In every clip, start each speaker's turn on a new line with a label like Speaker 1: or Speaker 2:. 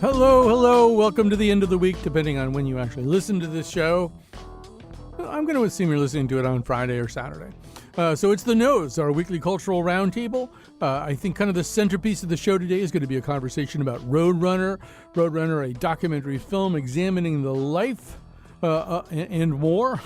Speaker 1: Hello. Welcome to the end of the week, depending on when you actually listen to this show. I'm going to assume you're listening to it on Friday or Saturday. So it's The Nose, our weekly cultural roundtable. I think kind of the centerpiece of the show today is going to be a conversation about Roadrunner. Roadrunner, a documentary film examining the life and more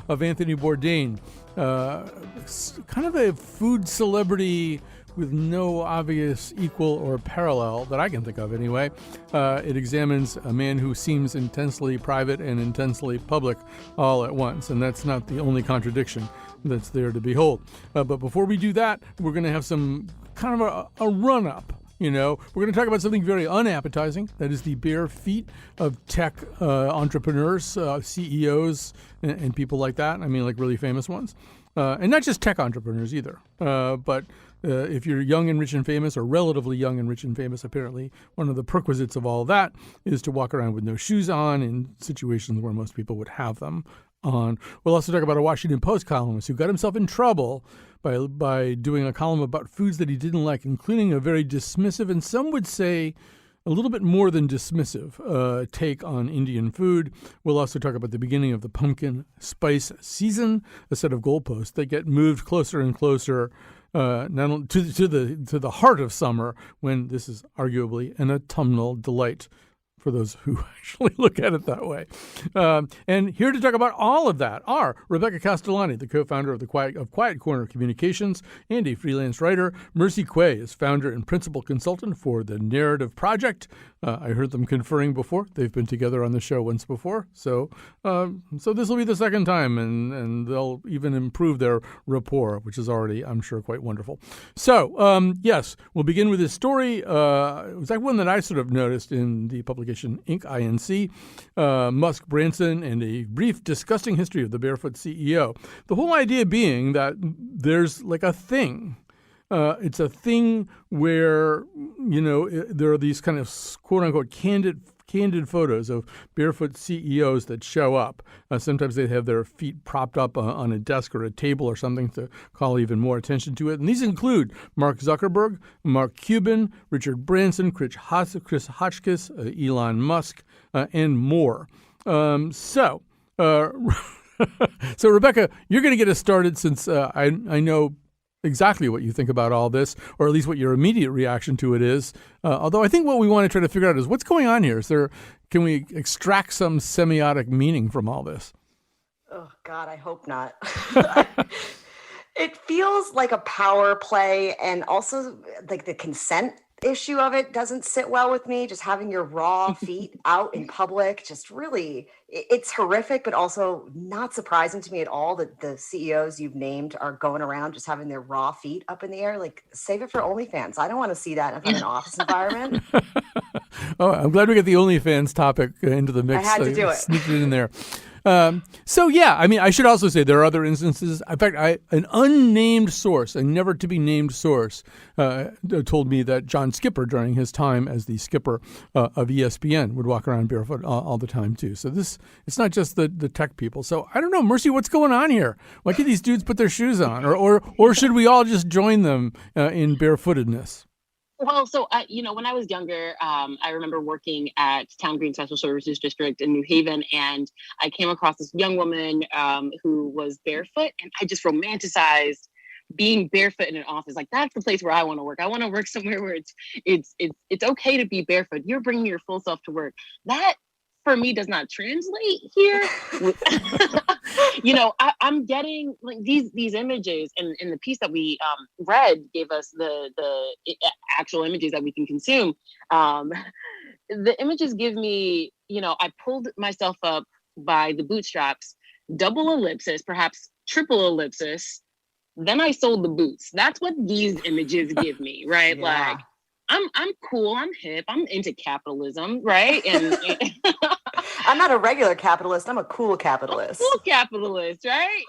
Speaker 1: of Anthony Bourdain. Kind of a food celebrity with no obvious equal or parallel that I can think of anyway. It examines a man who seems intensely private and intensely public all at once, and that's not the only contradiction that's there to behold. But before we do that, we're going to have some kind of a run-up. We're going to talk about something very unappetizing. That is the bare feet of tech entrepreneurs, CEOs, and people like that. I mean, like really famous ones. And not just tech entrepreneurs either. But if you're young and rich and famous, or relatively young and rich and famous, apparently, one of the prerequisites of all that is to walk around with no shoes on in situations where most people would have them on. We'll also talk about a Washington Post columnist who got himself in trouble by doing a column about foods that he didn't like, including a very dismissive, and some would say a little bit more than dismissive, take on Indian food. We'll also talk about the beginning of the pumpkin spice season, a set of goalposts that get moved closer and closer not only to the heart of summer, when this is arguably an autumnal delight for those who actually look at it that way. And here to talk about all of that are Rebecca Castellani, the co-founder of Quiet Corner Communications and a freelance writer. Mercy Quay is founder and principal consultant for The Narrative Project. I heard them conferring before. They've been together on the show once before. So this will be the second time, and they'll even improve their rapport, which is already, I'm sure, quite wonderful. So, yes, we'll begin with this story. It was like one that I sort of noticed in the publication Inc. INC, Musk, Branson, and a brief disgusting history of the Barefoot CEO. The whole idea being that there's like a thing. It's a thing where, there are these kind of quote-unquote candid photos of Barefoot CEOs that show up. Sometimes they have their feet propped up on a desk or a table or something to call even more attention to it. And these include Mark Zuckerberg, Mark Cuban, Richard Branson, Chris Hotchkiss, Elon Musk, and more. So, Rebecca, you're going to get us started since I know exactly what you think about all this, or at least what your immediate reaction to it is. Although I think what we want to try to figure out is what's going on here. Can we extract some semiotic meaning from all this?
Speaker 2: Oh, God, I hope not. It feels like a power play, and also like the consent issue of it doesn't sit well with me. Just having your raw feet out in public, just really, it's horrific, but also not surprising to me at all that the CEOs you've named are going around just having their raw feet up in the air. Like, save it for OnlyFans. I don't want to see that in an office environment.
Speaker 1: Oh, I'm glad we got the OnlyFans topic into the mix.
Speaker 2: I had to do it.
Speaker 1: Sneaked it in there. I should also say there are other instances. In fact, an unnamed source, a never to be named source, told me that John Skipper, during his time as the skipper of ESPN, would walk around barefoot all the time too. So it's not just the tech people. So I don't know, Mercy, what's going on here? Why can't these dudes put their shoes on, or should we all just join them in barefootedness?
Speaker 3: Well, so, when I was younger, I remember working at Town Green Special Services District in New Haven, and I came across this young woman who was barefoot, and I just romanticized being barefoot in an office. Like, that's the place where I want to work. I want to work somewhere where it's okay to be barefoot. You're bringing your full self to work. That, for me, does not translate here. I'm getting like these images, and the piece that we read gave us the actual images that we can consume. The images give me, I pulled myself up by the bootstraps, double ellipsis, perhaps triple ellipsis. Then I sold the boots. That's what these images give me, right?
Speaker 2: Yeah.
Speaker 3: Like, I'm cool, I'm hip, I'm into capitalism, right? And
Speaker 2: I'm not a regular capitalist, I'm a cool capitalist.
Speaker 3: Cool capitalist, right?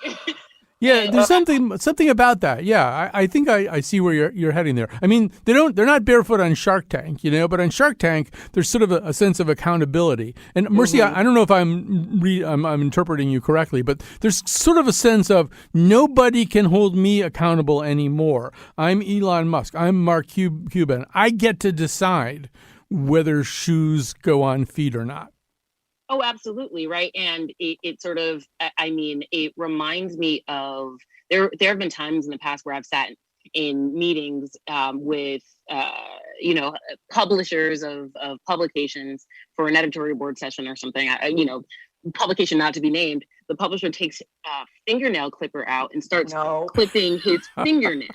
Speaker 1: Yeah, there's something about that. Yeah, I think I see where you're heading there. I mean, they're not barefoot on Shark Tank, but on Shark Tank there's sort of a sense of accountability. And Mercy, I don't know if I'm interpreting you correctly, but there's sort of a sense of nobody can hold me accountable anymore. I'm Elon Musk. I'm Mark Cuban. I get to decide whether shoes go on feet or not.
Speaker 3: Oh, absolutely. Right. And it sort of, I mean, it reminds me of, there have been times in the past where I've sat in meetings with, publishers of publications for an editorial board session or something, publication not to be named. The publisher takes a fingernail clipper out and starts clipping his fingernails.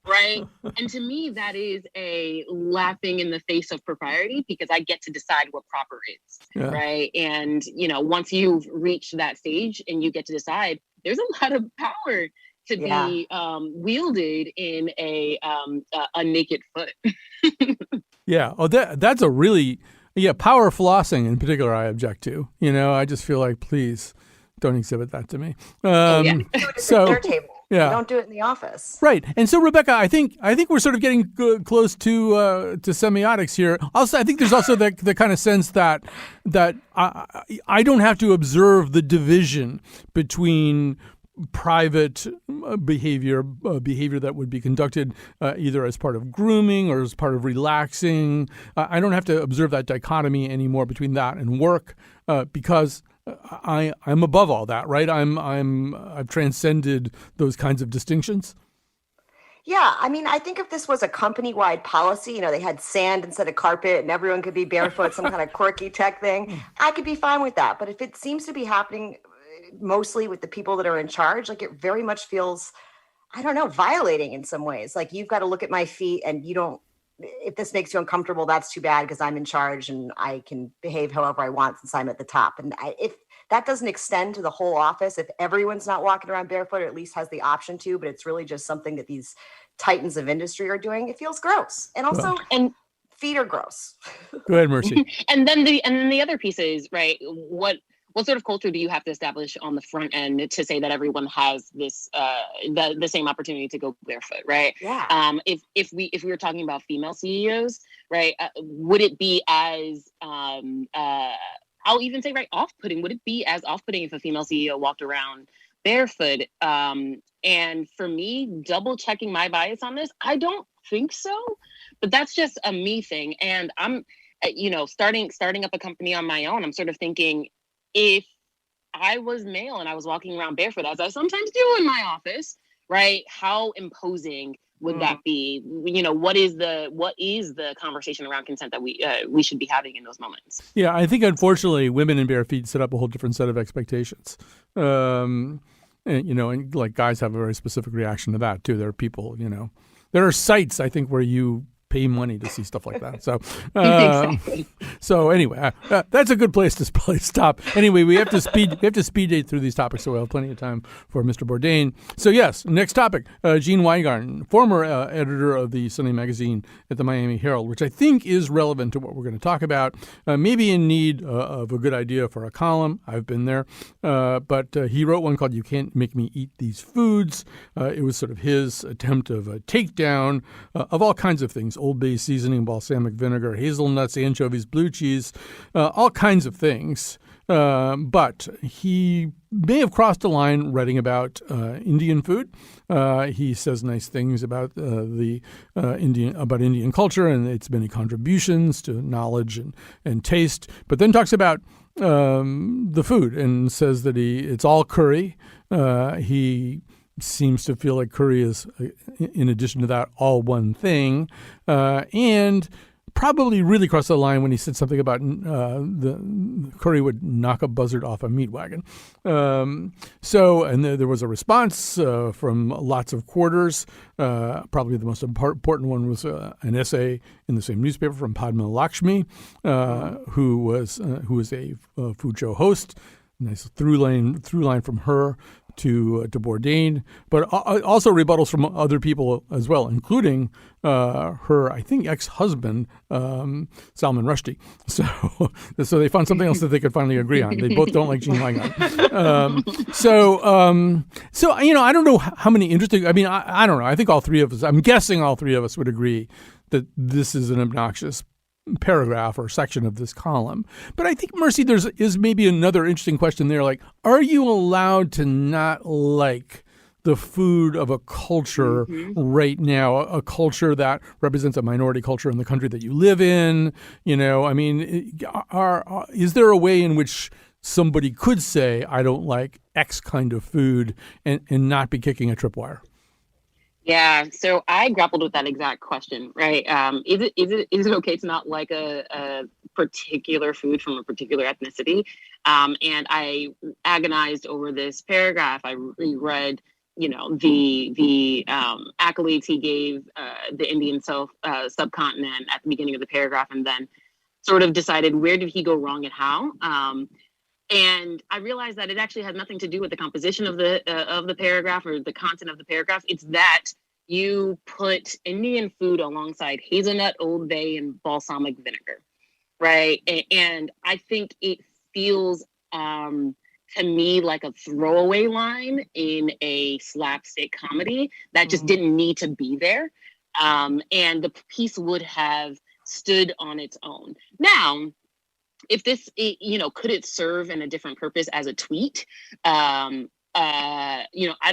Speaker 3: Right. And to me, that is a laughing in the face of propriety, because I get to decide what proper is. Yeah. Right. And, once you've reached that stage and you get to decide, there's a lot of power to be wielded in a naked foot.
Speaker 1: Yeah. Oh, that's a really, power flossing in particular I object to. I just feel like, please don't exhibit that to me.
Speaker 2: So at their table. Yeah. You don't do it in the office.
Speaker 1: Right. And so, Rebecca, I think we're sort of getting close to semiotics here. Also, I think there's also the kind of sense that I don't have to observe the division between private behavior that would be conducted either as part of grooming or as part of relaxing. I don't have to observe that dichotomy anymore between that and work because I'm above all that, right? I've transcended those kinds of distinctions.
Speaker 2: Yeah, I mean, I think if this was a company-wide policy, they had sand instead of carpet and everyone could be barefoot, some kind of quirky tech thing, I could be fine with that. But if it seems to be happening mostly with the people that are in charge, like it very much feels, I don't know, violating in some ways. Like you've got to look at my feet and if this makes you uncomfortable, that's too bad because I'm in charge and I can behave however I want since I'm at the top. And if that doesn't extend to the whole office, if everyone's not walking around barefoot or at least has the option to, but it's really just something that these titans of industry are doing, it feels gross. And also, feet are gross.
Speaker 1: Go ahead, Mercy.
Speaker 3: And then the other piece is, right, what sort of culture do you have to establish on the front end to say that everyone has this the same opportunity to go barefoot, right?
Speaker 2: Yeah.
Speaker 3: If we were talking about female CEOs, right, would it be as I'll even say off-putting? Would it be as off-putting if a female CEO walked around barefoot? And for me, double checking my bias on this, I don't think so. But that's just a me thing. And I'm, starting up a company on my own, I'm sort of thinking, if I was male and I was walking around barefoot, as I sometimes do in my office, right, how imposing would that be? What is the conversation around consent that we should be having in those moments?
Speaker 1: Yeah, I think unfortunately women in bare feet set up a whole different set of expectations. And like guys have a very specific reaction to that too. There are people, there are sites I think where you pay money to see stuff like that. So,
Speaker 3: Exactly.
Speaker 1: So anyway, that's a good place to probably stop. Anyway, we have to speed date through these topics, so we'll have plenty of time for Mr. Bourdain. So yes, next topic, Gene Weingarten, former editor of the Sunday magazine at the Miami Herald, which I think is relevant to what we're going to talk about. Maybe in need of a good idea for a column. I've been there, but he wrote one called "You Can't Make Me Eat These Foods." It was sort of his attempt of a takedown of all kinds of things. Old Bay seasoning, balsamic vinegar, hazelnuts, anchovies, blue cheese, all kinds of things. But he may have crossed a line writing about Indian food. He says nice things about Indian culture and its many contributions to knowledge and taste, but then talks about the food and says that it's all curry. He seems to feel like curry is, in addition to that, all one thing, and probably really crossed the line when he said something about the curry would knock a buzzard off a meat wagon. And there was a response from lots of quarters. Probably the most important one was an essay in the same newspaper from Padma Lakshmi, who was a food show host. Nice through line from her to Bourdain, but also rebuttals from other people as well, including her, I think, ex-husband, Salman Rushdie. So they found something else that they could finally agree on. They both don't like Gene Weingarten. So I don't know how many interesting. I mean, I don't know. I think all three of us. I'm guessing all three of us would agree that this is an obnoxious paragraph or section of this column. But I think, Mercy, is maybe another interesting question there. Like, are you allowed to not like the food of a culture right now, a culture that represents a minority culture in the country that you live in. I mean, is there a way in which somebody could say, I don't like X kind of food and not be kicking a tripwire?
Speaker 3: Yeah, so I grappled with that exact question, right? Is it okay to not like a particular food from a particular ethnicity? And I agonized over this paragraph. I reread, the accolades he gave the Indian subcontinent at the beginning of the paragraph, and then sort of decided where did he go wrong and how. And I realized that it actually has nothing to do with the composition of the paragraph or the content of the paragraph. It's that you put Indian food alongside hazelnut, Old Bay, and balsamic vinegar, right? And I think it feels to me like a throwaway line in a slapstick comedy that just didn't need to be there. And the piece would have stood on its own. Now, if this, could it serve in a different purpose as a tweet? I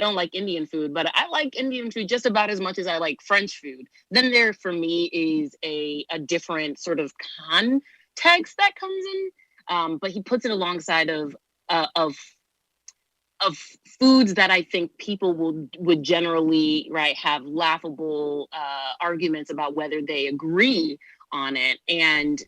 Speaker 3: don't like Indian food, but I like Indian food just about as much as I like French food. Then there, for me, is a different sort of context that comes in. But he puts it alongside of foods that I think people would generally, right, have laughable arguments about whether they agree on it. And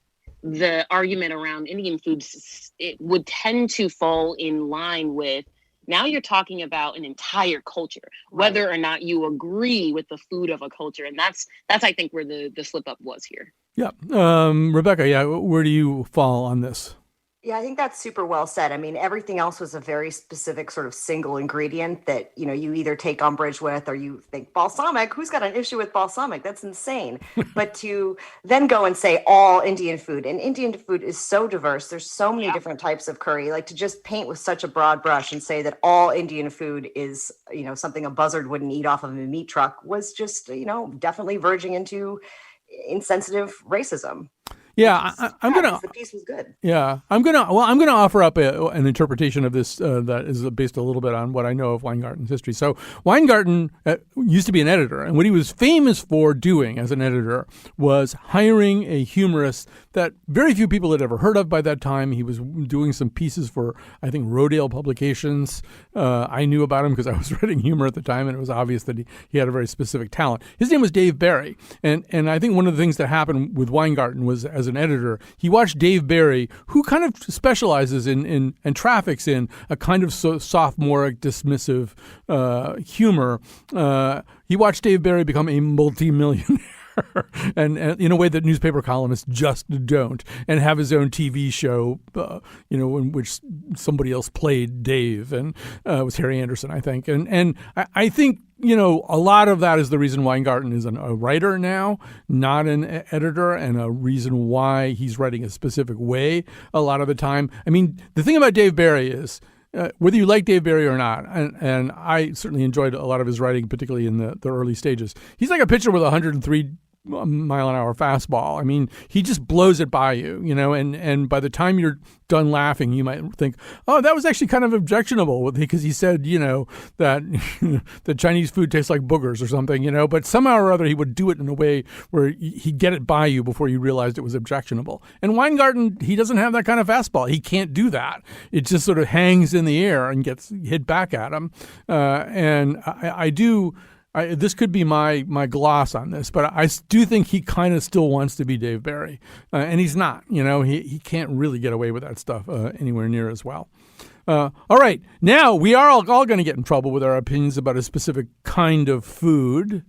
Speaker 3: the argument around Indian foods, it would tend to fall in line with, now you're talking about an entire culture, whether or not you agree with the food of a culture. And that's I think where the slip up was here.
Speaker 1: Yeah. Rebecca, where do you fall on this?
Speaker 2: Yeah, I think that's super well said. I mean, everything else was a very specific sort of single ingredient that, you either take umbrage with or you think balsamic, who's got an issue with balsamic? That's insane. But to then go and say all Indian food, and Indian food is so diverse. There's so many different types of curry, like to just paint with such a broad brush and say that all Indian food is, something a buzzard wouldn't eat off of a meat truck was just, definitely verging into insensitive racism.
Speaker 1: Yeah, I'm gonna.
Speaker 2: The piece was good.
Speaker 1: Yeah, I'm gonna offer up an interpretation of this that is based a little bit on what I know of Weingarten's history. So Weingarten used to be an editor, and what he was famous for doing as an editor was hiring a humorist that very few people had ever heard of by that time. He was doing some pieces for, I think, Rodale Publications. I knew about him because I was writing humor at the time, and it was obvious that he had a very specific talent. His name was Dave Barry, and I think one of the things that happened with Weingarten was, as an editor, he watched Dave Barry, who kind of specializes in and traffics in a kind of sophomoric, dismissive humor. He watched Dave Barry become a multimillionaire. And in a way that newspaper columnists just don't, and have his own TV show, in which somebody else played Dave, and it was Harry Anderson, I think. And I think, a lot of that is the reason Weingarten is a writer now, not an editor, and a reason why he's writing a specific way a lot of the time. I mean, the thing about Dave Barry is, whether you like Dave Barry or not, and I certainly enjoyed a lot of his writing, particularly in the early stages, he's like a pitcher with 103 mile-an-hour fastball. I mean, he just blows it by you, and by the time you're done laughing, you might think, oh, that was actually kind of objectionable, because he said, that the Chinese food tastes like boogers or something, but somehow or other he would do it in a way where he'd get it by you before you realized it was objectionable. And Weingarten, he doesn't have that kind of fastball. He can't do that. It just sort of hangs in the air and gets hit back at him. And I do... this could be my gloss on this, but I do think he kind of still wants to be Dave Barry, and he's not. He can't really get away with that stuff anywhere near as well. All right, now we are all going to get in trouble with our opinions about a specific kind of food.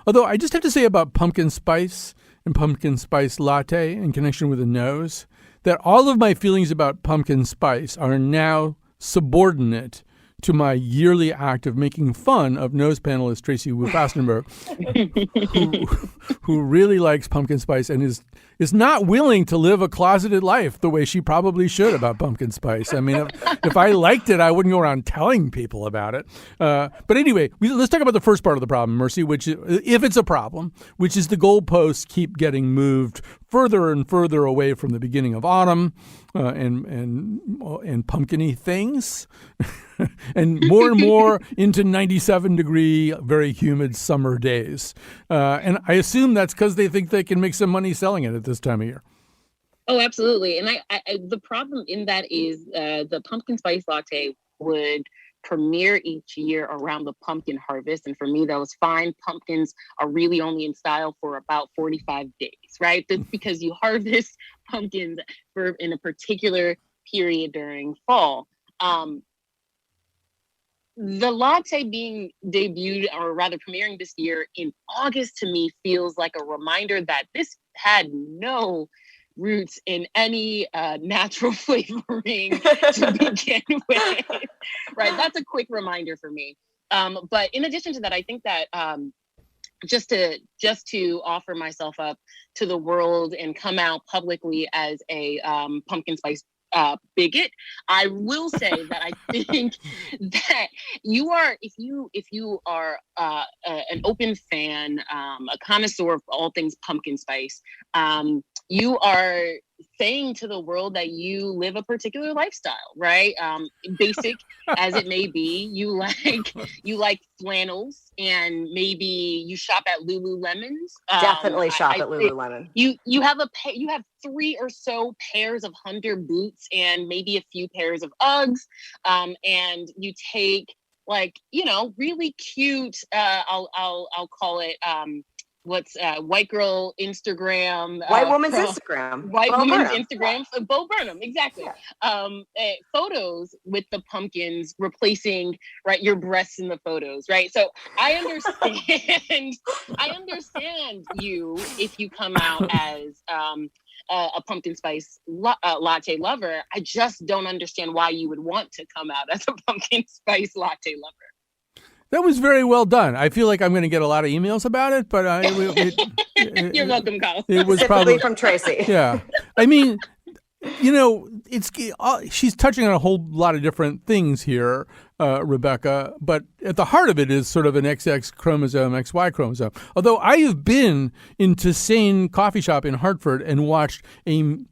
Speaker 1: Although I just have to say about pumpkin spice and pumpkin spice latte in connection with the nose, that all of my feelings about pumpkin spice are now subordinate to my yearly act of making fun of nose panelist Tracy Wu Fastenberg, who really likes pumpkin spice and is is not willing to live a closeted life the way she probably should about pumpkin spice. I mean, if I liked it, I wouldn't go around telling people about it. But anyway, let's talk about the first part of the problem, Mercy, which is, if it's a problem, which is the goalposts keep getting moved further and further away from the beginning of autumn and pumpkin-y things, and more into 97-degree, very humid summer days. And I assume that's because they think they can make some money selling it at this time of year.
Speaker 3: Oh, absolutely. And I the problem in that is the pumpkin spice latte would premiere each year around the pumpkin harvest. And for me, that was fine. Pumpkins are really only in style for about 45 days, right? That's because you harvest pumpkins in a particular period during fall. The latte being debuted, or rather premiering this year in August, to me feels like a reminder that this had no roots in any natural flavoring to begin with. Right, that's a quick reminder for me. But in addition to that, I think that just to offer myself up to the world and come out publicly as a pumpkin spice bigot, I will say that I think that if you are an open fan, a connoisseur of all things pumpkin spice, you are saying to the world that you live a particular lifestyle, right? Basic as it may be, you like flannels, and maybe you shop at Lululemons.
Speaker 2: Definitely shop at Lululemon.
Speaker 3: You have 3 or so pairs of Hunter boots and maybe a few pairs of Uggs, and you take really cute. I'll call it. White girl Instagram,
Speaker 2: white woman's Instagram,
Speaker 3: white woman's Instagram, Bo Burnham, exactly. Yeah. Photos with the pumpkins replacing your breasts in the photos, right? So I understand you if you come out as a pumpkin spice latte lover. I just don't understand why you would want to come out as a pumpkin spice latte lover.
Speaker 1: That was very well done. I feel like I'm going to get a lot of emails about it, but
Speaker 3: you're welcome, Kyle.
Speaker 2: It was probably from Tracy.
Speaker 1: Yeah, I mean, she's touching on a whole lot of different things here, Rebecca. But at the heart of it is sort of an XX chromosome, XY chromosome. Although I have been into Sane Coffee Shop in Hartford and watched 2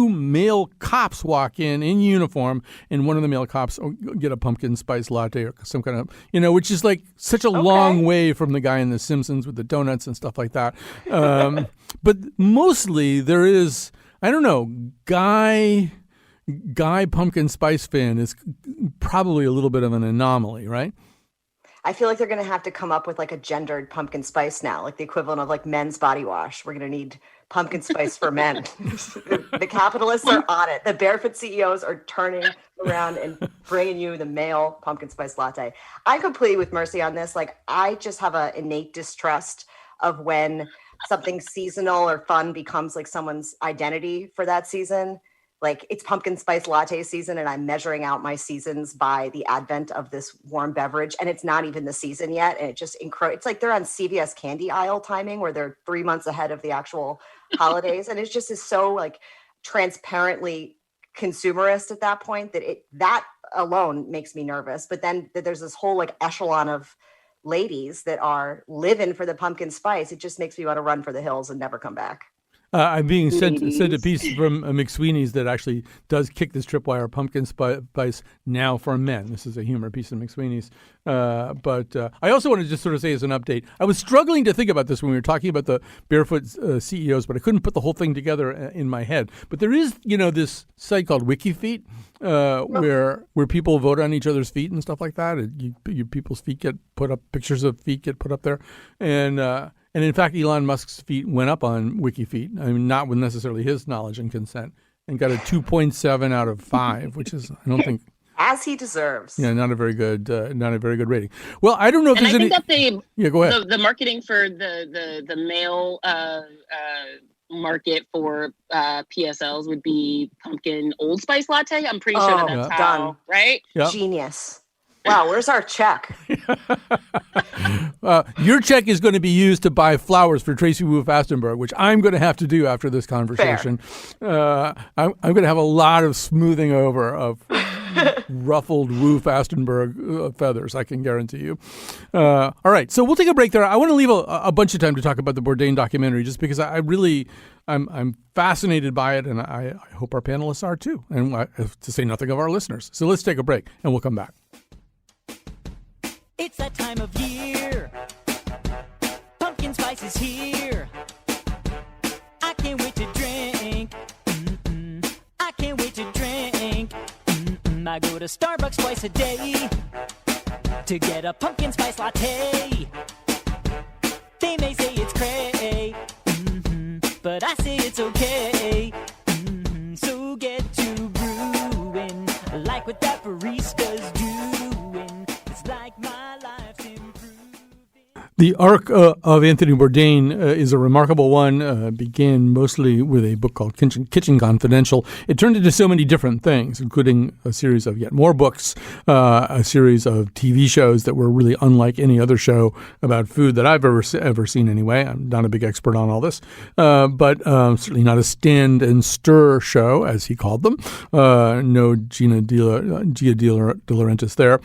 Speaker 1: male cops walk in uniform, and one of the male cops get a pumpkin spice latte or some kind of, which is like such a long way from the guy in The Simpsons with the donuts and stuff like that. But mostly there is, I don't know, guy pumpkin spice fan is probably a little bit of an anomaly, right?
Speaker 2: I feel like they're going to have to come up with like a gendered pumpkin spice now, like the equivalent of like men's body wash. We're going to need pumpkin spice for men. The capitalists are on it. The Barefoot CEOs are turning around and bringing you the male pumpkin spice latte. I'm completely with Mercy on this. Like, I just have an innate distrust of when something seasonal or fun becomes like someone's identity for that season. Like, it's pumpkin spice latte season, and I'm measuring out my seasons by the advent of this warm beverage, and it's not even the season yet. And it just it's like they're on CVS candy aisle timing, where they're 3 months ahead of the actual holidays, and it just is so like transparently consumerist at that point that alone makes me nervous. But then there's this whole like echelon of ladies that are living for the pumpkin spice. It just makes me want to run for the hills and never come back.
Speaker 1: I'm being sent a piece from McSweeney's that actually does kick this tripwire pumpkin spice now for men. This is a humor piece of McSweeney's. But I also want to just sort of say as an update, I was struggling to think about this when we were talking about the Barefoot CEOs, but I couldn't put the whole thing together in my head. But there is, this site called WikiFeet where people vote on each other's feet and stuff like that. People's feet get put up, pictures of feet get put up there. And in fact, Elon Musk's feet went up on WikiFeet. I mean, not with necessarily his knowledge and consent, and got a 2.7 out of 5, which is, I don't think,
Speaker 2: as he deserves.
Speaker 1: Yeah, not a very good rating. Well, I don't know if there's any.
Speaker 3: I think that
Speaker 1: go ahead.
Speaker 3: The marketing for the male market for PSLs would be pumpkin Old Spice latte. I'm pretty sure that's how,
Speaker 2: done.
Speaker 3: Right?
Speaker 1: Yep.
Speaker 2: Genius. Wow, where's our check?
Speaker 1: Your check is going to be used to buy flowers for Tracy Wu Fastenberg, which I'm going to have to do after this conversation. I'm going to have a lot of smoothing over of ruffled Wu Fastenberg feathers, I can guarantee you. All right, so we'll take a break there. I want to leave a bunch of time to talk about the Bourdain documentary, just because I'm fascinated by it, and I hope our panelists are too, and to say nothing of our listeners. So let's take a break, and we'll come back.
Speaker 4: It's that time of year. Pumpkin spice is here. I can't wait to drink. I can't wait to drink. I go to Starbucks twice a day to get a pumpkin spice latte. They may say it's cray, but I say it's okay. So get to brewing like what that barista's doing. It's like my life's improving.
Speaker 1: The arc of Anthony Bourdain is a remarkable one. Began mostly with a book called Kitchen Confidential. It turned into so many different things, including a series of yet more books, a series of TV shows that were really unlike any other show about food that I've ever seen anyway. I'm not a big expert on all this, but certainly not a stand and stir show, as he called them. No Gia De Laurentiis there.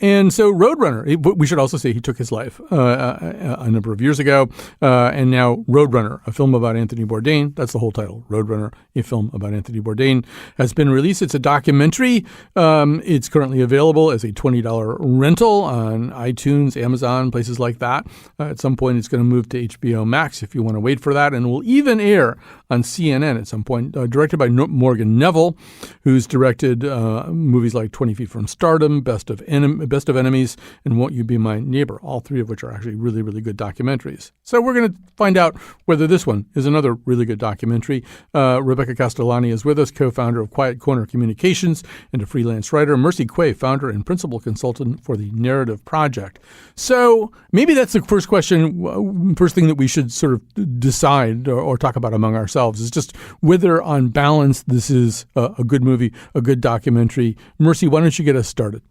Speaker 1: And so Roadrunner, we should also say he took his life a number of years ago, and now Roadrunner, a film about Anthony Bourdain. That's the whole title, Roadrunner, a film about Anthony Bourdain, has been released. It's a documentary. It's currently available as a $20 rental on iTunes, Amazon, places like that. At some point, it's going to move to HBO Max if you want to wait for that, and will even air on CNN at some point. Directed by Morgan Neville, who's directed movies like 20 Feet from Stardom, Best of Enemies, and Won't You Be My Neighbor, all three of which are actually really, really good documentaries. So we're going to find out whether this one is another really good documentary. Rebecca Castellani is with us, co-founder of Quiet Corner Communications and a freelance writer. Mercy Quay, founder and principal consultant for the Narrative Project. So maybe that's the first question, first thing that we should sort of decide or talk about among ourselves is just whether on balance this is a good movie, a good documentary. Mercy, why don't you get us started?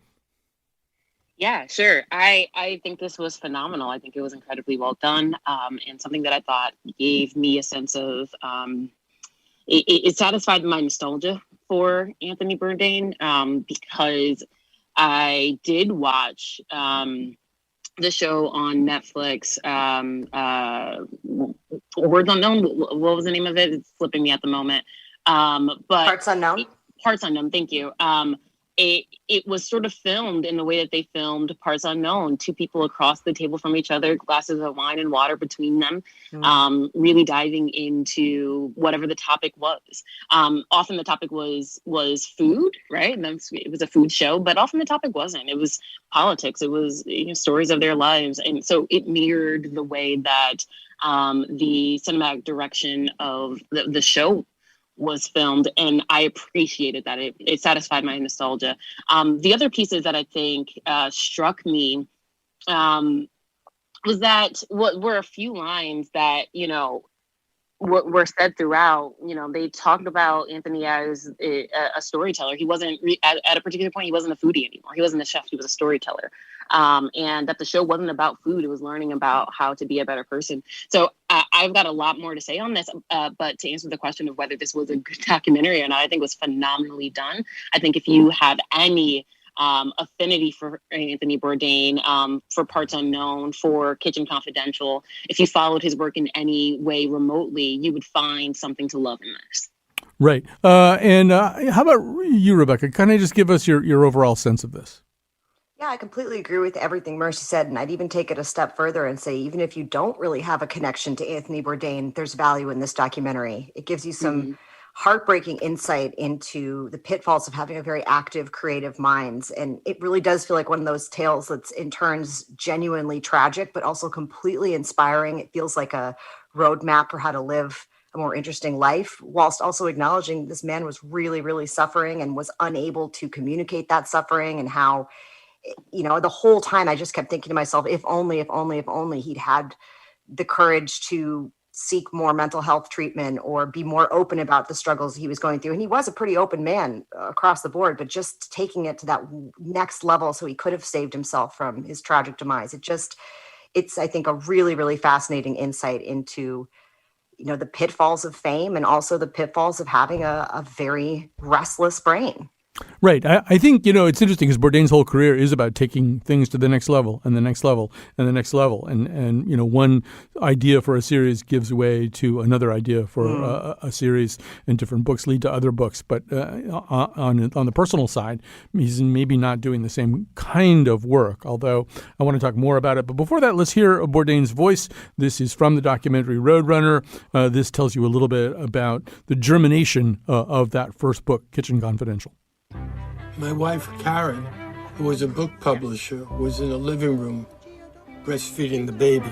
Speaker 3: Yeah, sure. I think this was phenomenal. I think it was incredibly well done, and something that I thought gave me a sense of it satisfied my nostalgia for Anthony Bourdain, because I did watch the show on Netflix, Words Unknown. What was the name of it? It's slipping me at the moment. But
Speaker 2: Parts Unknown.
Speaker 3: Parts Unknown. Thank you. It was sort of filmed in the way that they filmed Parts Unknown, two people across the table from each other, glasses of wine and water between them, really diving into whatever the topic was. Often the topic was food, right? And it was a food show, but often the topic wasn't. It was politics. It was stories of their lives. And so it mirrored the way that the cinematic direction of the show was filmed, and I appreciated that. It satisfied my nostalgia. The other pieces that I think struck me was that what were a few lines that were said throughout. They talked about Anthony as a storyteller. He wasn't at a particular point. He wasn't a foodie anymore. He wasn't a chef. He was a storyteller. And that the show wasn't about food. It was learning about how to be a better person. So I've got a lot more to say on this, but to answer the question of whether this was a good documentary or not, I think it was phenomenally done. I think if you have any affinity for Anthony Bourdain, for Parts Unknown, for Kitchen Confidential, if you followed his work in any way remotely, you would find something to love in this.
Speaker 1: Right. And how about you, Rebecca? Kind of just give us your overall sense of this.
Speaker 2: Yeah, I completely agree with everything Mercy said. And I'd even take it a step further and say, even if you don't really have a connection to Anthony Bourdain, there's value in this documentary. It gives you some heartbreaking insight into the pitfalls of having a very active, creative mind. And it really does feel like one of those tales that's in turns genuinely tragic, but also completely inspiring. It feels like a roadmap for how to live a more interesting life, whilst also acknowledging this man was really, really suffering and was unable to communicate that suffering, and how, the whole time I just kept thinking to myself, if only he'd had the courage to seek more mental health treatment or be more open about the struggles he was going through. And he was a pretty open man across the board, but just taking it to that next level so he could have saved himself from his tragic demise. It's, I think, a really, really fascinating insight into, the pitfalls of fame and also the pitfalls of having a very restless brain.
Speaker 1: Right. I think, it's interesting because Bourdain's whole career is about taking things to the next level and the next level and the next level. And one idea for a series gives way to another idea for a series, and different books lead to other books. But on the personal side, he's maybe not doing the same kind of work, although I want to talk more about it. But before that, let's hear Bourdain's voice. This is from the documentary Roadrunner. This tells you a little bit about the germination of that first book, Kitchen Confidential.
Speaker 5: My wife, Karen, who was a book publisher, was in the living room breastfeeding the baby.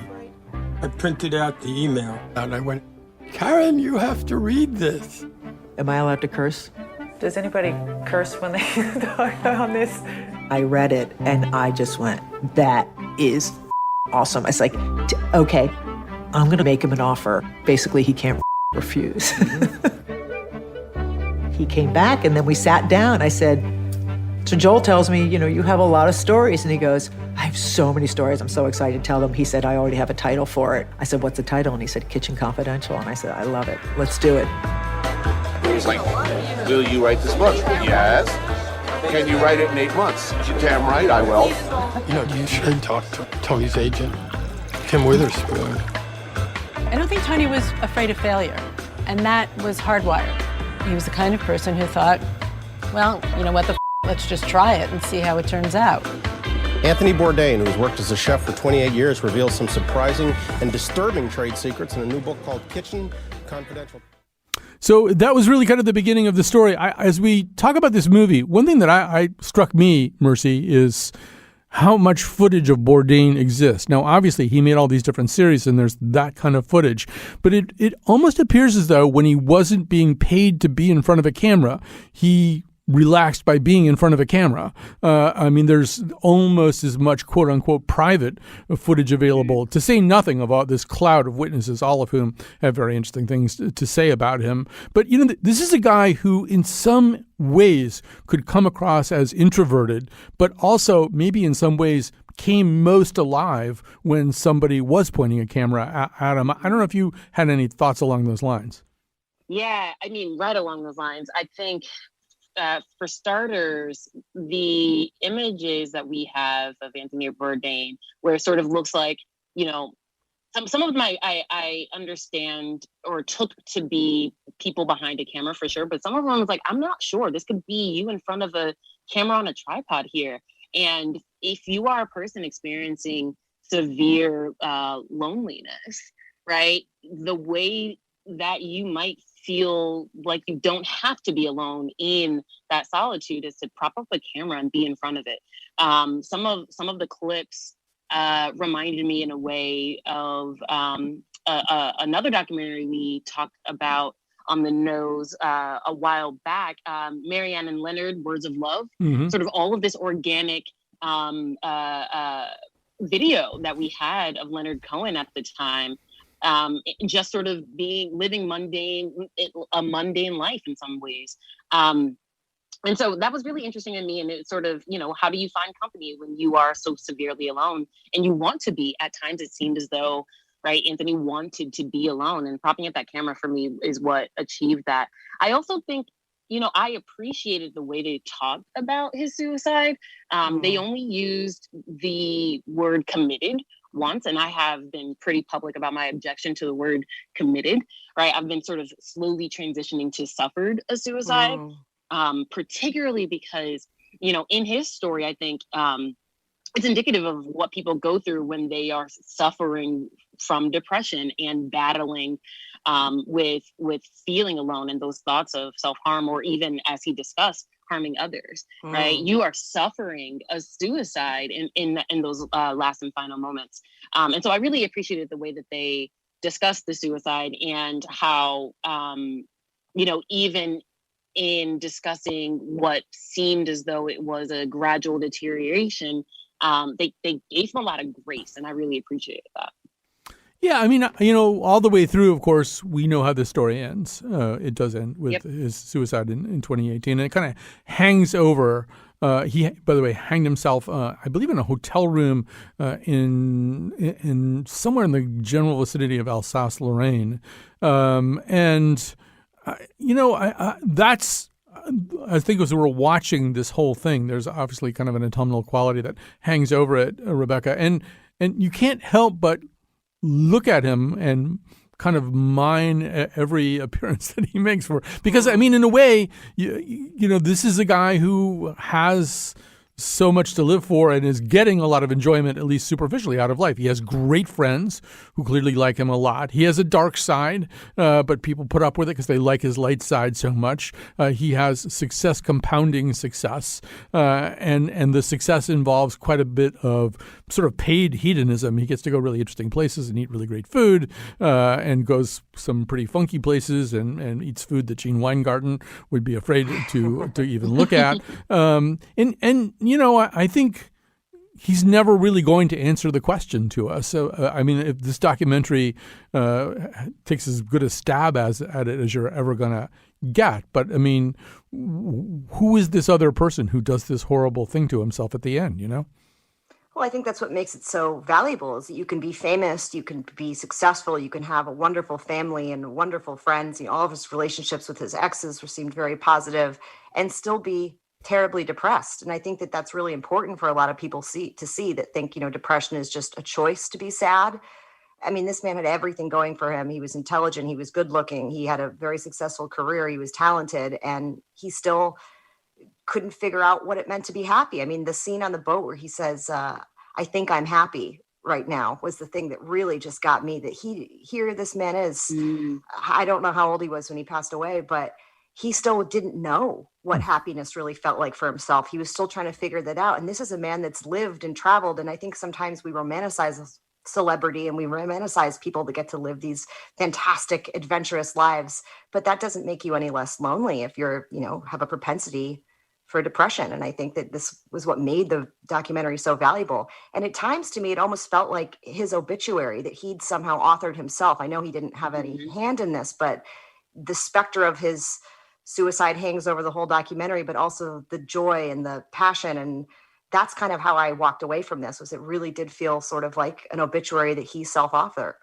Speaker 5: I printed out the email and I went, Karen, you have to read this.
Speaker 6: Am I allowed to curse?
Speaker 7: Does anybody curse when they talk on this?
Speaker 6: I read it and I just went, that is awesome. It's like, okay, I'm going to make him an offer. Basically, he can't refuse. He came back and then we sat down. I said, so Joel tells me, you have a lot of stories. And he goes, I have so many stories. I'm so excited to tell them. He said, I already have a title for it. I said, what's the title? And he said, Kitchen Confidential. And I said, I love it. Let's do it.
Speaker 8: He's like, will you write this book? Yes. Can you write it in 8 months? You damn right I will.
Speaker 5: You should talk to Tony's agent, Kim Witherspoon.
Speaker 9: I don't think Tony was afraid of failure, and that was hardwired. He was the kind of person who thought, well, let's just try it and see how it turns out.
Speaker 10: Anthony Bourdain, who's worked as a chef for 28 years, reveals some surprising and disturbing trade secrets in a new book called Kitchen Confidential.
Speaker 1: So that was really kind of the beginning of the story. As we talk about this movie, one thing that I struck me, Mercy, is how much footage of Bourdain exists. Now, obviously, he made all these different series, and there's that kind of footage. But it almost appears as though when he wasn't being paid to be in front of a camera, he relaxed by being in front of a camera. There's almost as much quote-unquote private footage available, to say nothing of all this cloud of witnesses, all of whom have very interesting things to say about him. But, this is a guy who in some ways could come across as introverted, but also maybe in some ways came most alive when somebody was pointing a camera at him. I don't know if you had any thoughts along those lines.
Speaker 3: Yeah, right along those lines. I think for starters, the images that we have of Anthony Bourdain, where it sort of looks like, some of them I understand or took to be people behind a camera for sure, but some of them was like, I'm not sure. This could be you in front of a camera on a tripod here. And if you are a person experiencing severe loneliness, right, the way that you might feel like you don't have to be alone in that solitude is to prop up a camera and be in front of it. Some of the clips reminded me in a way of another documentary we talked about on the nose a while back, Marianne and Leonard, Words of Love, sort of all of this organic video that we had of Leonard Cohen at the time. Just sort of living a mundane life in some ways. And so that was really interesting to me. And it's sort of, how do you find company when you are so severely alone and you want to be? At times it seemed as though, right, Anthony wanted to be alone, and propping up that camera for me is what achieved that. I also think, I appreciated the way they talked about his suicide. They only used the word committed once, and I have been pretty public about my objection to the word committed, right? I've been sort of slowly transitioning to suffered a suicide, particularly because, in his story, I think it's indicative of what people go through when they are suffering from depression and battling with feeling alone and those thoughts of self-harm, or even, as he discussed, harming others, right? You are suffering a suicide in those last and final moments. And so I really appreciated the way that they discussed the suicide, and how, even in discussing what seemed as though it was a gradual deterioration, they gave him a lot of grace, and I really appreciated that.
Speaker 1: Yeah, I mean, all the way through, of course, we know how the story ends. It does end with his suicide in 2018, and it kind of hangs over. He, by the way, hanged himself, I believe, in a hotel room in somewhere in the general vicinity of Alsace-Lorraine, that's. I think as we're watching this whole thing, there's obviously kind of an autumnal quality that hangs over it, Rebecca, and you can't help but look at him and kind of mine every appearance that he makes because I mean, in a way, this is a guy who has so much to live for and is getting a lot of enjoyment, at least superficially, out of life. He has great friends who clearly like him a lot. He has a dark side, but people put up with it because they like his light side so much. He has success compounding success, and the success involves quite a bit of sort of paid hedonism. He gets to go really interesting places and eat really great food, and goes some pretty funky places and eats food that Gene Weingarten would be afraid to even look at. I think he's never really going to answer the question to us. So, I mean, if this documentary takes as good a stab at it as you're ever going to get. But, I mean, who is this other person who does this horrible thing to himself at the end,
Speaker 2: Well, I think that's what makes it so valuable is that you can be famous, you can be successful, you can have a wonderful family and wonderful friends. All of his relationships with his exes seemed very positive and still be terribly depressed. And I think that that's really important for a lot of people to see that think, depression is just a choice to be sad. I mean, this man had everything going for him. He was intelligent. He was good looking. He had a very successful career. He was talented, and he still couldn't figure out what it meant to be happy. I mean, the scene on the boat where he says, I think I'm happy right now was the thing that really just got me, that here this man is. I don't know how old he was when he passed away, but he still didn't know what happiness really felt like for himself. He was still trying to figure that out. And this is a man that's lived and traveled. And I think sometimes we romanticize celebrity and we romanticize people that get to live these fantastic, adventurous lives. But that doesn't make you any less lonely if you're, have a propensity for depression. And I think that this was what made the documentary so valuable. And at times, to me, it almost felt like his obituary that he'd somehow authored himself. I know he didn't have any hand in this, but the specter of his suicide hangs over the whole documentary, but also the joy and the passion. And that's kind of how I walked away from this, was it really did feel sort of like an obituary that he self-authored.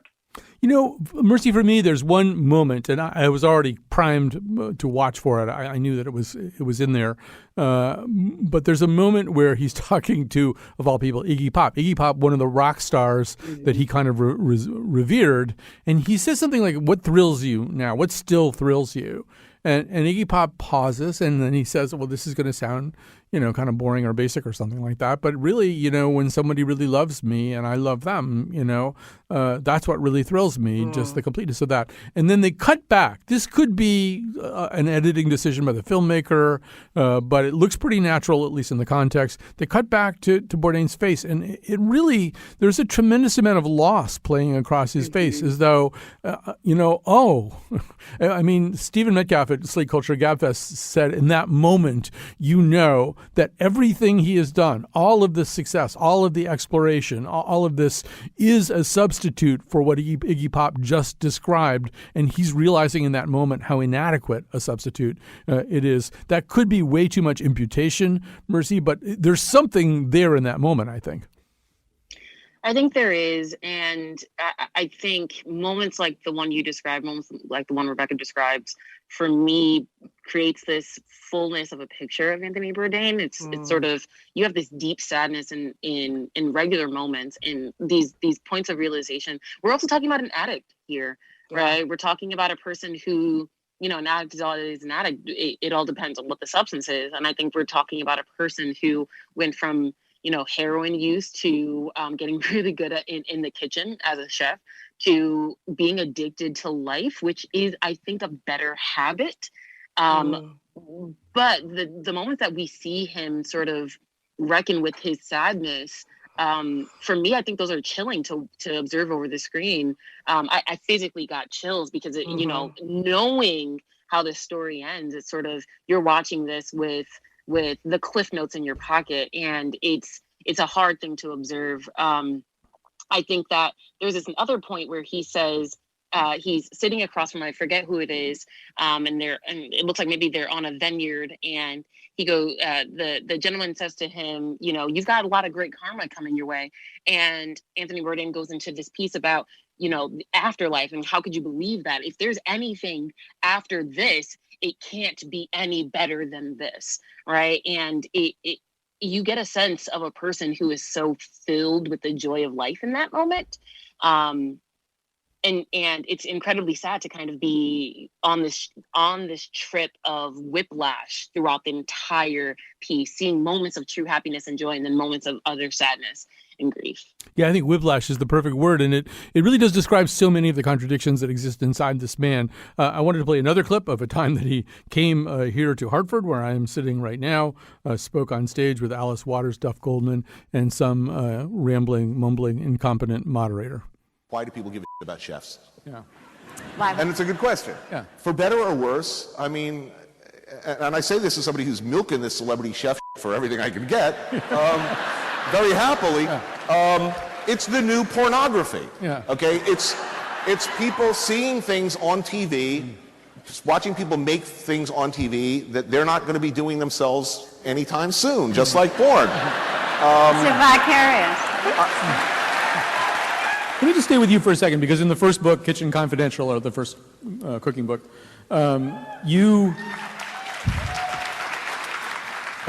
Speaker 1: Mercy, for me, there's one moment, and I was already primed to watch for it. I knew that it was in there. But there's a moment where he's talking to, of all people, Iggy Pop. Iggy Pop, one of the rock stars that he kind of revered. And he says something like, "What thrills you now? What still thrills you?" And Iggy Pop pauses, and then he says, well, this is going to sound, kind of boring or basic or something like that. But really, when somebody really loves me and I love them, that's what really thrills me, just the completeness of that. And then they cut back. This could be an editing decision by the filmmaker, but it looks pretty natural, at least in the context. They cut back to Bourdain's face, and it really, there's a tremendous amount of loss playing across his face, as though, I mean, Stephen Metcalf at Slate Culture Gabfest said in that moment, that everything he has done, all of this success, all of the exploration, all of this is a substitute for what Iggy Pop just described. And he's realizing in that moment how inadequate a substitute it is. That could be way too much imputation, Mercy, but there's something there in that moment, I think.
Speaker 3: I think there is. And I think moments like the one you described, moments like the one Rebecca describes, for me, creates this fullness of a picture of Anthony Bourdain. It's sort of, you have this deep sadness in regular moments, and these points of realization. We're also talking about an addict here, right? We're talking about a person who, an addict is always an addict. It all depends on what the substance is. And I think we're talking about a person who went from heroin use to getting really good in the kitchen as a chef, to being addicted to life, which is, I think, a better habit. But the moment that we see him sort of reckon with his sadness, for me, I think those are chilling to observe over the screen. I physically got chills because, knowing how this story ends, it's sort of, you're watching this with the cliff notes in your pocket, and it's a hard thing to observe. I think that there's this other point where he says, he's sitting across from, I forget who it is, and it looks like maybe they're on a vineyard, and he goes, the gentleman says to him, you know, you've got a lot of great karma coming your way. And Anthony Bourdain goes into this piece about, you know, the afterlife, and how could you believe that? If there's anything after this, it can't be any better than this, right? And you get a sense of a person who is so filled with the joy of life in that moment. And it's incredibly sad to kind of be on this trip of whiplash throughout the entire piece, seeing moments of true happiness and joy, and then moments of utter sadness and grief.
Speaker 1: Yeah, I think whiplash is the perfect word, and it really does describe so many of the contradictions that exist inside this man. I wanted to play another clip of a time that he came here to Hartford, where I am sitting right now, spoke on stage with Alice Waters, Duff Goldman, and some rambling, mumbling, incompetent moderator.
Speaker 8: Why do people give a shit about chefs?
Speaker 1: Yeah.
Speaker 8: And it's a good question.
Speaker 1: Yeah.
Speaker 8: For better or worse, I mean, and I say this as somebody who's milking this celebrity chef for everything I can get, very happily. Yeah. It's the new pornography.
Speaker 1: Yeah.
Speaker 8: Okay? It's people seeing things on TV, just watching people make things on TV that they're not going to be doing themselves anytime soon, just like porn.
Speaker 11: It's vicarious.
Speaker 1: Let me just stay with you for a second, because in the first book, Kitchen Confidential, or the first cooking book, I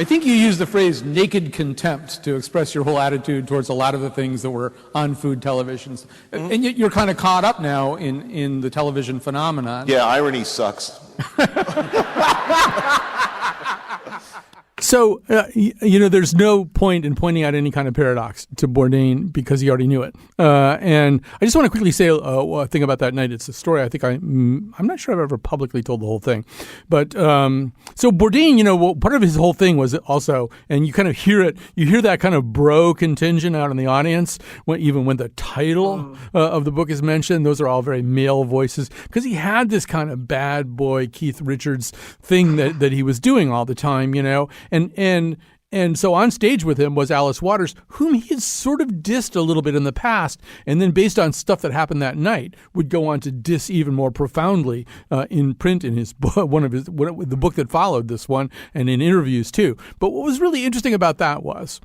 Speaker 1: think you used the phrase naked contempt to express your whole attitude towards a lot of the things that were on food televisions. Mm-hmm. And yet you're kind of caught up now in the television phenomenon.
Speaker 8: Yeah, irony sucks.
Speaker 1: So, there's no point in pointing out any kind of paradox to Bourdain, because he already knew it. And I just want to quickly say a thing about that night. It's a story I think I'm not sure I've ever publicly told the whole thing. But so Bourdain, part of his whole thing was also, and you kind of hear it, you hear that kind of bro contingent out in the audience, even when the title of the book is mentioned. Those are all very male voices, because he had this kind of bad boy Keith Richards thing that he was doing all the time, And so on stage with him was Alice Waters, whom he had sort of dissed a little bit in the past, and then based on stuff that happened that night, would go on to diss even more profoundly in print in his book, the book that followed this one, and in interviews too. But what was really interesting about that was,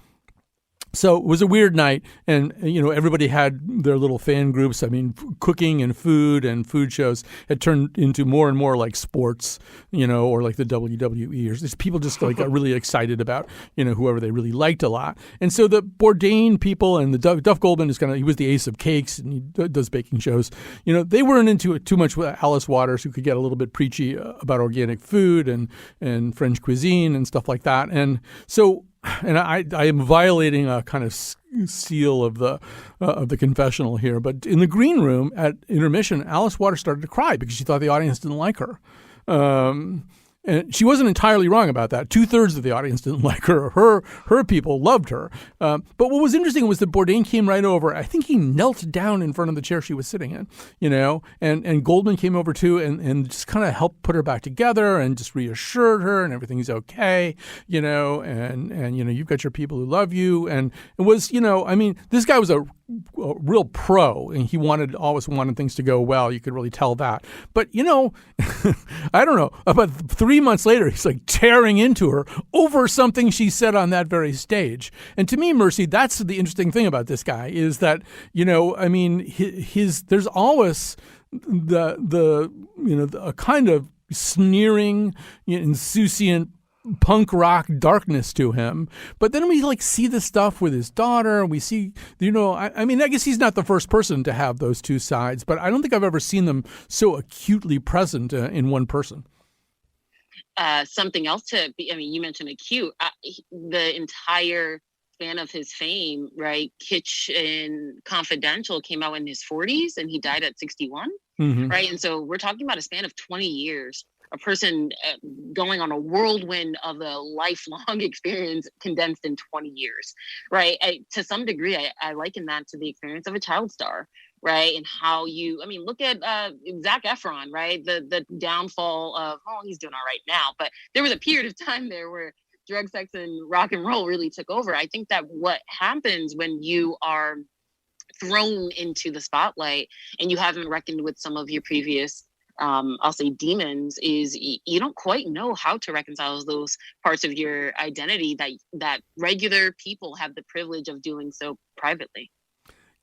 Speaker 1: so it was a weird night, and everybody had their little fan groups. I mean, cooking and food shows had turned into more and more like sports, or like the WWE. Or these people just got really excited about whoever they really liked a lot. And so the Bourdain people and the Duff Goldman is he was the ace of cakes, and he does baking shows. They weren't into it too much with Alice Waters, who could get a little bit preachy about organic food and French cuisine and stuff like that. And so. And I am violating a kind of seal of the confessional here, but in the green room at intermission, Alice Waters started to cry because she thought the audience didn't like her. And she wasn't entirely wrong about that. 2/3 of the audience didn't like her. Her people loved her. But what was interesting was that Bourdain came right over. I think he knelt down in front of the chair she was sitting in, and Goldman came over too and just kind of helped put her back together and just reassured her and everything's okay, and you've got your people who love you. And it was, this guy was a real pro, and he always wanted things to go well. You could really tell that. But, I don't know, about 3 months later, he's like tearing into her over something she said on that very stage. And to me, Mercy, that's the interesting thing about this guy is that, there's always a kind of sneering, insouciant punk rock darkness to him. But then we see the stuff with his daughter. We see, I guess he's not the first person to have those two sides, but I don't think I've ever seen them so acutely present in one person.
Speaker 3: Something else you mentioned acute. The entire span of his fame, right? Kitchen Confidential came out in his 40s and he died at 61, right? And so we're talking about a span of 20 years. A person going on a whirlwind of a lifelong experience condensed in 20 years, right? To some degree, I liken that to the experience of a child star, right? And how look at Zac Efron, right? The downfall of, he's doing all right now, but there was a period of time there where drug, sex, and rock and roll really took over. I think that what happens when you are thrown into the spotlight and you haven't reckoned with some of your previous I'll say demons, is you don't quite know how to reconcile those parts of your identity that regular people have the privilege of doing so privately.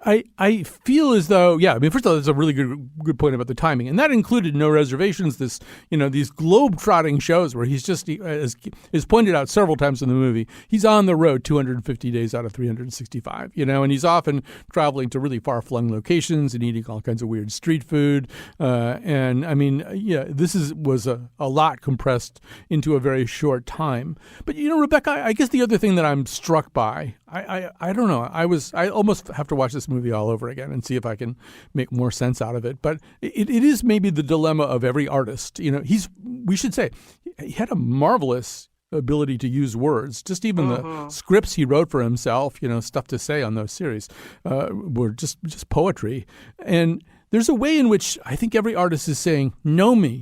Speaker 1: I feel as though, yeah, I mean, first of all, that's a really good point about the timing. And that included No Reservations, these globe-trotting shows where he's just, as is pointed out several times in the movie, he's on the road 250 days out of 365, and he's often traveling to really far-flung locations and eating all kinds of weird street food. And I mean, yeah, this was a lot compressed into a very short time. But, Rebecca, I guess the other thing that I'm struck by, I don't know. I almost have to watch this movie all over again and see if I can make more sense out of it. But it is maybe the dilemma of every artist. We should say, he had a marvelous ability to use words. Just even the scripts he wrote for himself, stuff to say on those series, were just poetry. And there's a way in which I think every artist is saying, know me.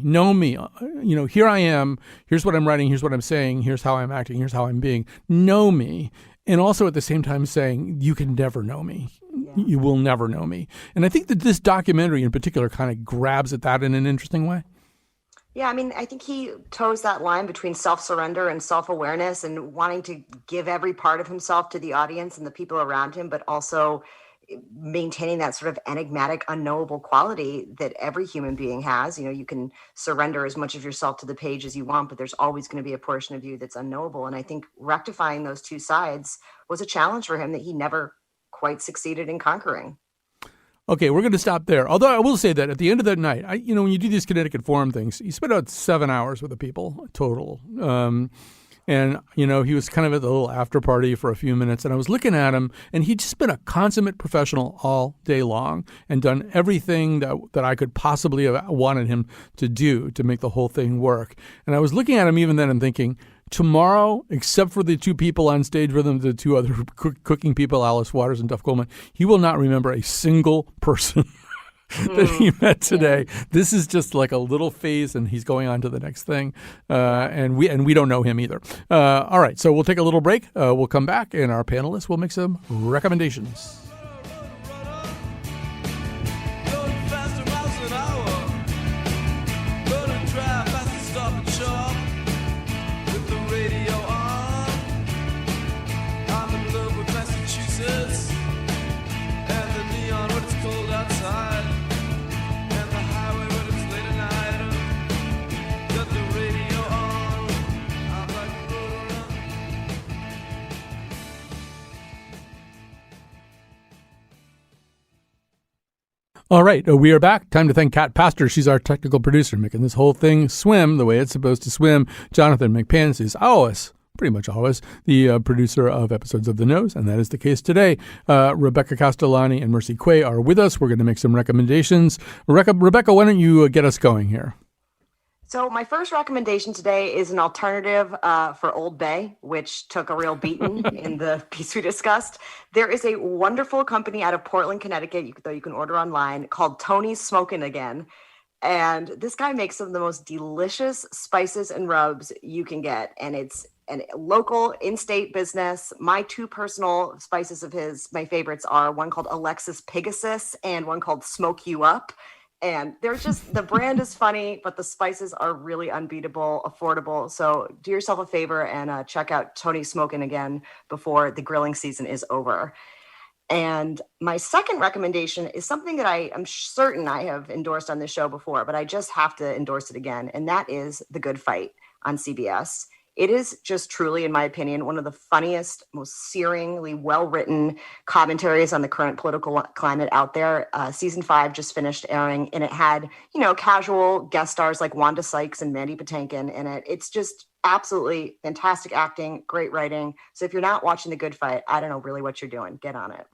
Speaker 1: Here I am. Here's what I'm writing. Here's what I'm saying. Here's how I'm acting. Here's how I'm being. Know me. And also at the same time saying, you can never know me. Yeah. You will never know me. And I think that this documentary in particular kind of grabs at that in an interesting way.
Speaker 2: Yeah, I mean, I think he toes that line between self-surrender and self-awareness and wanting to give every part of himself to the audience and the people around him, but also maintaining that sort of enigmatic, unknowable quality that every human being has. You can surrender as much of yourself to the page as you want, but there's always going to be a portion of you that's unknowable. And I think rectifying those two sides was a challenge for him that he never quite succeeded in conquering.
Speaker 1: Okay, we're going to stop there. Although I will say that at the end of that night, when you do these Connecticut Forum things, you spend about 7 hours with the people total. And, he was kind of at the little after party for a few minutes. And I was looking at him, and he'd just been a consummate professional all day long and done everything that I could possibly have wanted him to do to make the whole thing work. And I was looking at him even then and thinking, tomorrow, except for the two people on stage with him, the two other cooking people, Alice Waters and Duff Goldman, he will not remember a single person that he met today. Yeah. This is just like a little phase, and he's going on to the next thing. And we don't know him either. All right, so we'll take a little break. We'll come back, and our panelists will make some recommendations. All right, we are back. Time to thank Kat Pastor. She's our technical producer, making this whole thing swim the way it's supposed to swim. Jonathan McPants is pretty much always, the producer of episodes of The Nose, and that is the case today. Rebecca Castellani and Mercy Quay are with us. We're going to make some recommendations. Rebecca, why don't you get us going here?
Speaker 2: So my first recommendation today is an alternative for Old Bay, which took a real beating in the piece we discussed. There is a wonderful company out of Portland, Connecticut, though you can order online, called Tony's Smokin' Again. And this guy makes some of the most delicious spices and rubs you can get. And it's a local in-state business. My two personal spices of his, my favorites are one called Alexis Pegasus and one called Smoke You Up. And the brand is funny, but the spices are really unbeatable, affordable. So do yourself a favor and check out Tony's Smokin' Again before the grilling season is over. And my second recommendation is something that I am certain I have endorsed on this show before, but I just have to endorse it again. And that is The Good Fight on CBS. It is just truly, in my opinion, one of the funniest, most searingly well-written commentaries on the current political climate out there. Season 5 just finished airing, and it had, casual guest stars like Wanda Sykes and Mandy Patinkin in it. It's just absolutely fantastic acting, great writing. So if you're not watching The Good Fight, I don't know really what you're doing. Get on it.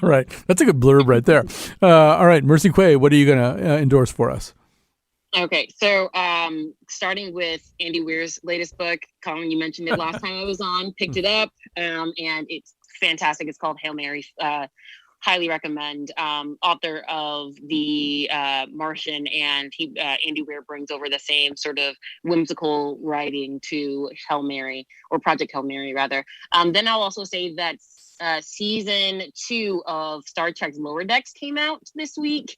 Speaker 1: Right. That's a good blurb right there. All right, Mercy Quay, what are you going to endorse for us?
Speaker 3: Okay, so starting with Andy Weir's latest book, Colin, you mentioned it last time I was on, picked it up, and it's fantastic. It's called Hail Mary, highly recommend. Author of The Martian, and Andy Weir brings over the same sort of whimsical writing to Hail Mary, or Project Hail Mary, rather. Then I'll also say that season 2 of Star Trek's Lower Decks came out this week,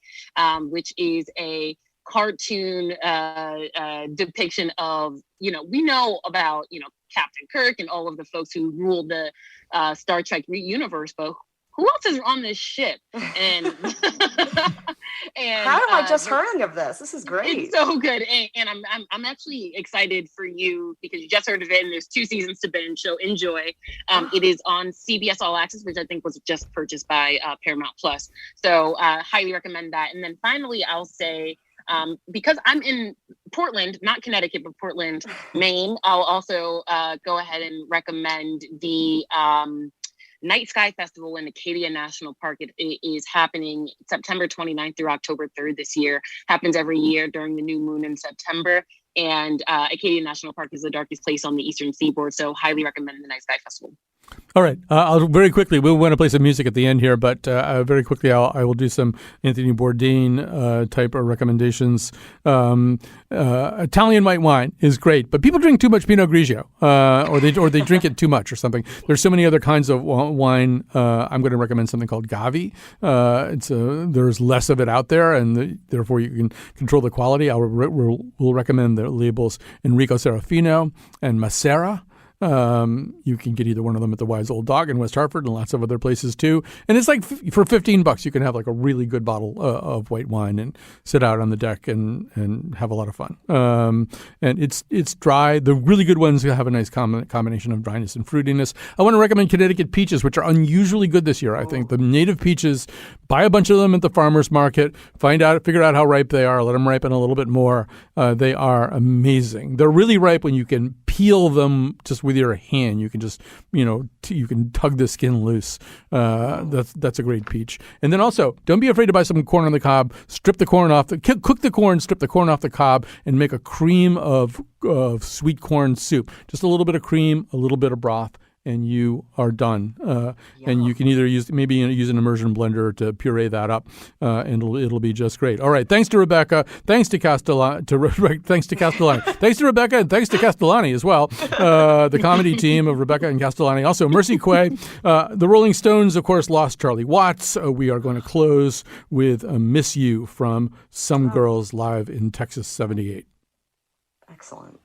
Speaker 3: which is a cartoon depiction of, we know about, Captain Kirk and all of the folks who ruled the Star Trek universe, but who else is on this ship? And
Speaker 2: how am I just hearing of this? This is great.
Speaker 3: It's so good, and I'm actually excited for you because you just heard of it, and there's 2 seasons to binge, so enjoy. It is on CBS All Access, which I think was just purchased by Paramount Plus. So highly recommend that. And then finally, I'll say, because I'm in Portland, not Connecticut, but Portland, Maine, I'll also go ahead and recommend the Night Sky Festival in Acadia National Park. It is happening September 29th through October 3rd this year. Happens every year during the new moon in September. And Acadia National Park is the darkest place on the eastern seaboard, so highly recommend the Night Sky Festival.
Speaker 1: All right. I'll very quickly, we'll want to play some music at the end here, but very quickly I will do some Anthony Bourdain type of recommendations. Italian white wine is great, but people drink too much Pinot Grigio, or they drink it too much or something. There's so many other kinds of wine. I'm going to recommend something called Gavi. There's less of it out there, and therefore you can control the quality. We'll recommend the labels Enrico Serafino and Macera. You can get either one of them at the Wise Old Dog in West Hartford and lots of other places too. And it's like for $15, you can have like a really good bottle of white wine and sit out on the deck and have a lot of fun. And it's dry. The really good ones have a nice combination of dryness and fruitiness. I want to recommend Connecticut peaches, which are unusually good this year. I think the native peaches, buy a bunch of them at the farmer's market, figure out how ripe they are, let them ripen a little bit more. They are amazing. They're really ripe when you can peel them just with your hand. You can just, you can tug the skin loose. That's a great peach. And then also, don't be afraid to buy some corn on the cob. Strip the corn off, cook the corn, strip the corn off the cob, and make a cream of sweet corn soup. Just a little bit of cream, a little bit of broth, and you are done. And you can either use an immersion blender to puree that up, and it'll be just great. All right, thanks to Rebecca, thanks to Castellani, thanks to Rebecca, and thanks to Castellani as well, the comedy team of Rebecca and Castellani. Also, Mercy Quay. The Rolling Stones, of course, lost Charlie Watts. We are going to close with Miss You from Some Girls live in Texas '78.
Speaker 2: Excellent.